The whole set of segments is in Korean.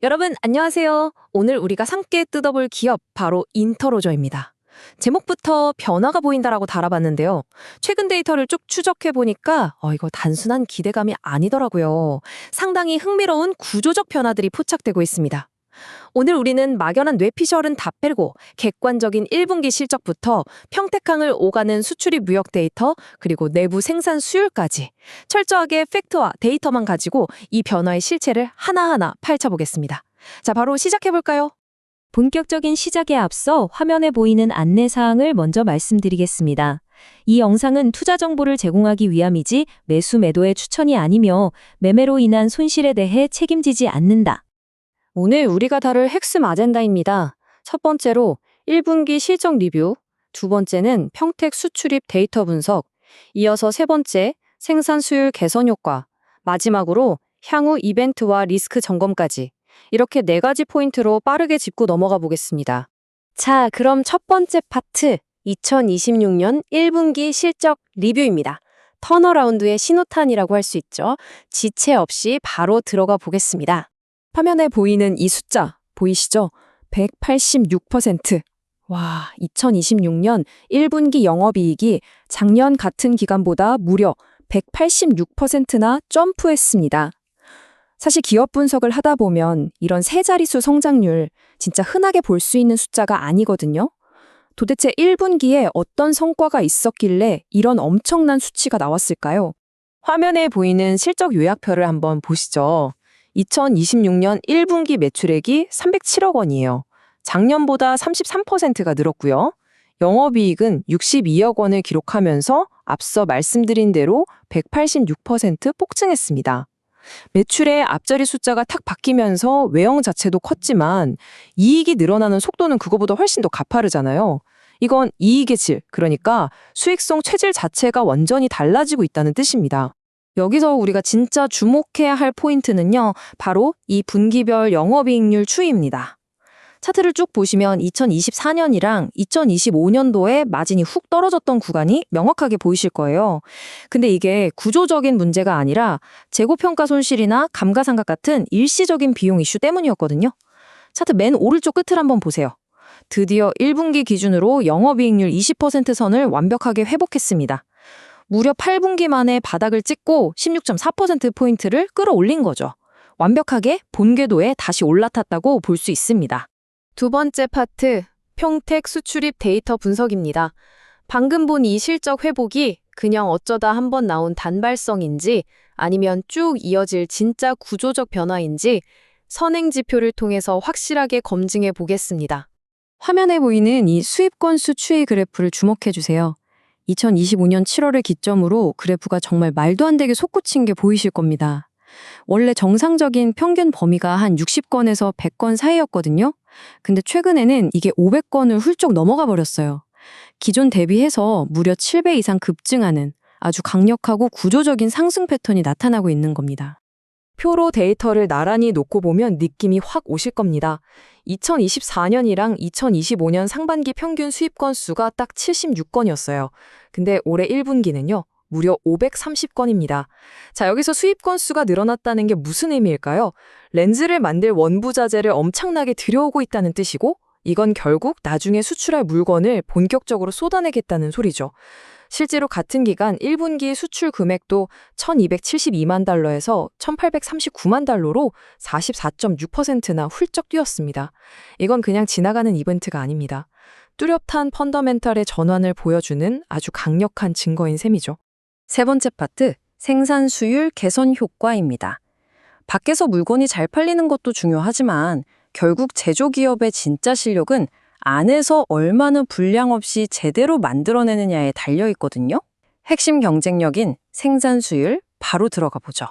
여러분, 안녕하세요. 오늘 우리가 함께 뜯어볼 기업, 바로 인터로저입니다. 제목부터 변화가 보인다라고 달아봤는데요. 최근 데이터를 쭉 추적해보니까, 이거 단순한 기대감이 아니더라고요. 상당히 흥미로운 구조적 변화들이 포착되고 있습니다. 오늘 우리는 막연한 뇌피셜은 다 빼고 객관적인 1분기 실적부터 평택항을 오가는 수출입 무역 데이터, 그리고 내부 생산 수율까지 철저하게 팩트와 데이터만 가지고 이 변화의 실체를 하나하나 파헤쳐보겠습니다. 자, 바로 시작해볼까요? 본격적인 시작에 앞서 화면에 보이는 안내사항을 먼저 말씀드리겠습니다. 이 영상은 투자 정보를 제공하기 위함이지 매수 매도의 추천이 아니며 매매로 인한 손실에 대해 책임지지 않는다. 오늘 우리가 다룰 핵심 아젠다입니다. 첫 번째로 1분기 실적 리뷰, 두 번째는 평택 수출입 데이터 분석, 이어서 세 번째 생산 수율 개선 효과, 마지막으로 향후 이벤트와 리스크 점검까지 이렇게 네 가지 포인트로 빠르게 짚고 넘어가 보겠습니다. 자, 그럼 첫 번째 파트 2026년 1분기 실적 리뷰입니다. 턴어라운드의 신호탄이라고 할 수 있죠. 지체 없이 바로 들어가 보겠습니다. 화면에 보이는 이 숫자 보이시죠? 186%. 와, 2026년 1분기 영업이익이 작년 같은 기간보다 무려 186%나 점프했습니다. 사실 기업 분석을 하다 보면 이런 세 자릿수 성장률 진짜 흔하게 볼 수 있는 숫자가 아니거든요. 도대체 1분기에 어떤 성과가 있었길래 이런 엄청난 수치가 나왔을까요? 화면에 보이는 실적 요약표를 한번 보시죠. 2026년 1분기 매출액이 307억 원이에요. 작년보다 33%가 늘었고요. 영업이익은 62억 원을 기록하면서 앞서 말씀드린 대로 186% 폭증했습니다. 매출의 앞자리 숫자가 탁 바뀌면서 외형 자체도 컸지만 이익이 늘어나는 속도는 그거보다 훨씬 더 가파르잖아요. 이건 이익의 질, 그러니까 수익성 체질 자체가 완전히 달라지고 있다는 뜻입니다. 여기서 우리가 진짜 주목해야 할 포인트는요, 바로 이 분기별 영업이익률 추이입니다. 차트를 쭉 보시면 2024년이랑 2025년도에 마진이 훅 떨어졌던 구간이 명확하게 보이실 거예요. 근데 이게 구조적인 문제가 아니라 재고평가 손실이나 감가상각 같은 일시적인 비용 이슈 때문이었거든요. 차트 맨 오른쪽 끝을 한번 보세요. 드디어 1분기 기준으로 영업이익률 20% 선을 완벽하게 회복했습니다. 무려 8분기 만에 바닥을 찍고 16.4%포인트를 끌어올린 거죠. 완벽하게 본궤도에 다시 올라탔다고 볼 수 있습니다. 두 번째 파트, 평택 수출입 데이터 분석입니다. 방금 본 이 실적 회복이 그냥 어쩌다 한번 나온 단발성인지 아니면 쭉 이어질 진짜 구조적 변화인지 선행 지표를 통해서 확실하게 검증해 보겠습니다. 화면에 보이는 이 수입 건수 추이 그래프를 주목해 주세요. 2025년 7월을 기점으로 그래프가 정말 말도 안 되게 솟구친 게 보이실 겁니다. 원래 정상적인 평균 범위가 한 60건에서 100건 사이였거든요. 근데 최근에는 이게 500건을 훌쩍 넘어가 버렸어요. 기존 대비해서 무려 7배 이상 급증하는 아주 강력하고 구조적인 상승 패턴이 나타나고 있는 겁니다. 표로 데이터를 나란히 놓고 보면 느낌이 확 오실 겁니다. 2024년이랑 2025년 상반기 평균 수입 건수가 딱 76건이었어요. 근데 올해 1분기는요, 무려 530건입니다. 자, 여기서 수입 건수가 늘어났다는 게 무슨 의미일까요? 렌즈를 만들 원부 자재를 엄청나게 들여오고 있다는 뜻이고, 이건 결국 나중에 수출할 물건을 본격적으로 쏟아내겠다는 소리죠. 실제로 같은 기간 1분기 수출 금액도 1,272만 달러에서 1,839만 달러로 44.6%나 훌쩍 뛰었습니다. 이건 그냥 지나가는 이벤트가 아닙니다. 뚜렷한 펀더멘탈의 전환을 보여주는 아주 강력한 증거인 셈이죠. 세 번째 파트, 생산 수율 개선 효과입니다. 밖에서 물건이 잘 팔리는 것도 중요하지만 결국 제조기업의 진짜 실력은 안에서 얼마나 불량 없이 제대로 만들어내느냐에 달려 있거든요. 핵심 경쟁력인 생산 수율 바로 들어가 보죠.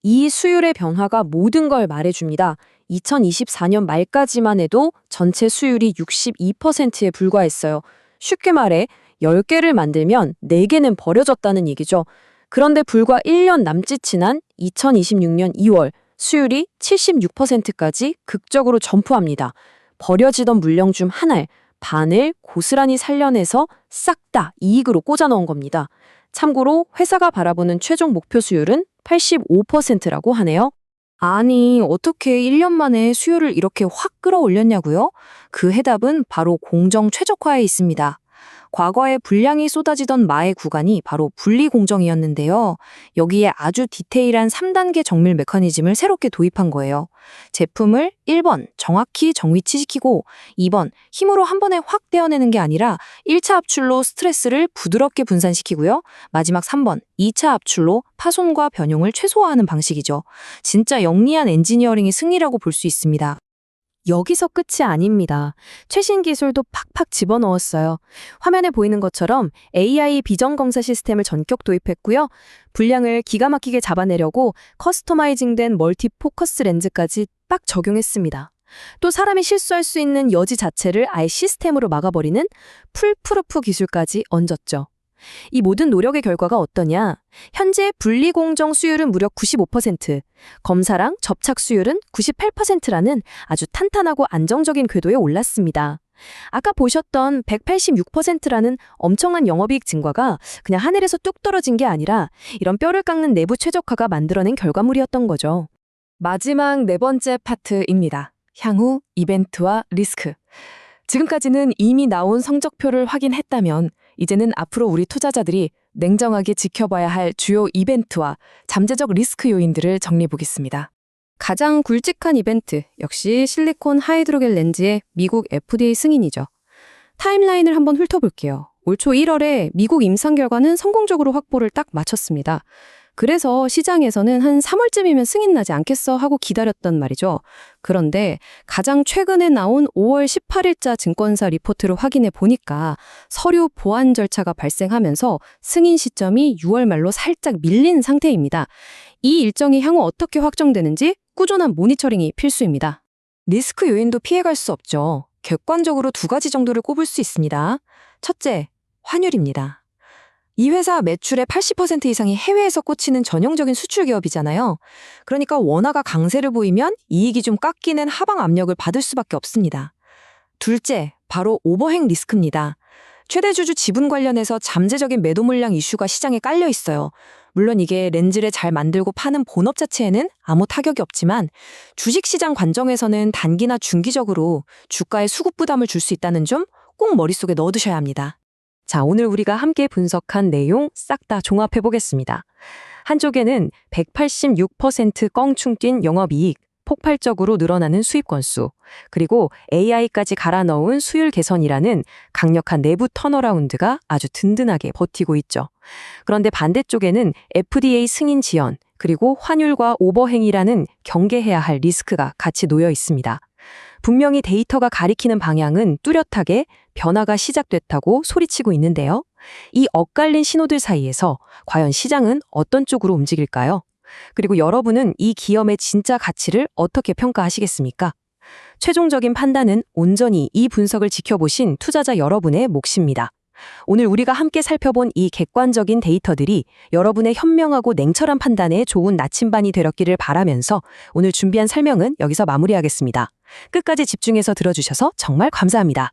이 수율의 변화가 모든 걸 말해줍니다. 2024년 말까지만 해도 전체 수율이 62%에 불과했어요. 쉽게 말해 10개를 만들면 4개는 버려졌다는 얘기죠. 그런데 불과 1년 남짓 지난 2026년 2월 수율이 76%까지 극적으로 점프합니다. 버려지던 물량 중 하나를, 반을 고스란히 살려내서 싹 다 이익으로 꽂아 넣은 겁니다. 참고로 회사가 바라보는 최종 목표 수율은 85%라고 하네요. 아니, 어떻게 1년 만에 수요를 이렇게 확 끌어올렸냐고요? 그 해답은 바로 공정 최적화에 있습니다. 과거에 불량이 쏟아지던 마의 구간이 바로 분리공정이었는데요. 여기에 아주 디테일한 3단계 정밀 메커니즘을 새롭게 도입한 거예요. 제품을 1번 정확히 정위치시키고 2번 힘으로 한 번에 확 떼어내는 게 아니라 1차 압출로 스트레스를 부드럽게 분산시키고요. 마지막 3번 2차 압출로 파손과 변용을 최소화하는 방식이죠. 진짜 영리한 엔지니어링의 승리라고 볼 수 있습니다. 여기서 끝이 아닙니다. 최신 기술도 팍팍 집어넣었어요. 화면에 보이는 것처럼 AI 비전 검사 시스템을 전격 도입했고요. 분량을 기가 막히게 잡아내려고 커스터마이징된 멀티 포커스 렌즈까지 딱 적용했습니다. 또 사람이 실수할 수 있는 여지 자체를 아예 시스템으로 막아버리는 풀프루프 기술까지 얹었죠. 이 모든 노력의 결과가 어떠냐? 현재 분리공정 수율은 무려 95%, 검사랑 접착 수율은 98%라는 아주 탄탄하고 안정적인 궤도에 올랐습니다. 아까 보셨던 186%라는 엄청난 영업이익 증가가 그냥 하늘에서 뚝 떨어진 게 아니라 이런 뼈를 깎는 내부 최적화가 만들어낸 결과물이었던 거죠. 마지막 네 번째 파트입니다. 향후 이벤트와 리스크. 지금까지는 이미 나온 성적표를 확인했다면 이제는 앞으로 우리 투자자들이 냉정하게 지켜봐야 할 주요 이벤트와 잠재적 리스크 요인들을 정리해 보겠습니다. 가장 굵직한 이벤트, 역시 실리콘 하이드로겔 렌즈의 미국 FDA 승인이죠. 타임라인을 한번 훑어볼게요. 올 초 1월에 미국 임상 결과는 성공적으로 확보를 딱 마쳤습니다. 그래서 시장에서는 한 3월쯤이면 승인 나지 않겠어 하고 기다렸단 말이죠. 그런데 가장 최근에 나온 5월 18일자 증권사 리포트를 확인해 보니까 서류 보완 절차가 발생하면서 승인 시점이 6월 말로 살짝 밀린 상태입니다. 이 일정이 향후 어떻게 확정되는지 꾸준한 모니터링이 필수입니다. 리스크 요인도 피해갈 수 없죠. 객관적으로 두 가지 정도를 꼽을 수 있습니다. 첫째, 환율입니다. 이 회사 매출의 80% 이상이 해외에서 꽂히는 전형적인 수출 기업이잖아요. 그러니까 원화가 강세를 보이면 이익이 좀 깎이는 하방 압력을 받을 수밖에 없습니다. 둘째, 바로 오버행 리스크입니다. 최대 주주 지분 관련해서 잠재적인 매도 물량 이슈가 시장에 깔려 있어요. 물론 이게 렌즈를 잘 만들고 파는 본업 자체에는 아무 타격이 없지만 주식시장 관점에서는 단기나 중기적으로 주가에 수급 부담을 줄 수 있다는 점 꼭 머릿속에 넣어두셔야 합니다. 자, 오늘 우리가 함께 분석한 내용 싹 다 종합해 보겠습니다. 한쪽에는 186% 껑충 뛴 영업이익, 폭발적으로 늘어나는 수입 건수, 그리고 AI까지 갈아 넣은 수율 개선이라는 강력한 내부 턴어라운드가 아주 든든하게 버티고 있죠. 그런데 반대쪽에는 FDA 승인 지연, 그리고 환율과 오버행이라는 경계해야 할 리스크가 같이 놓여 있습니다. 분명히 데이터가 가리키는 방향은 뚜렷하게 변화가 시작됐다고 소리치고 있는데요. 이 엇갈린 신호들 사이에서 과연 시장은 어떤 쪽으로 움직일까요? 그리고 여러분은 이 기업의 진짜 가치를 어떻게 평가하시겠습니까? 최종적인 판단은 온전히 이 분석을 지켜보신 투자자 여러분의 몫입니다. 오늘 우리가 함께 살펴본 이 객관적인 데이터들이 여러분의 현명하고 냉철한 판단에 좋은 나침반이 되었기를 바라면서 오늘 준비한 설명은 여기서 마무리하겠습니다. 끝까지 집중해서 들어주셔서 정말 감사합니다.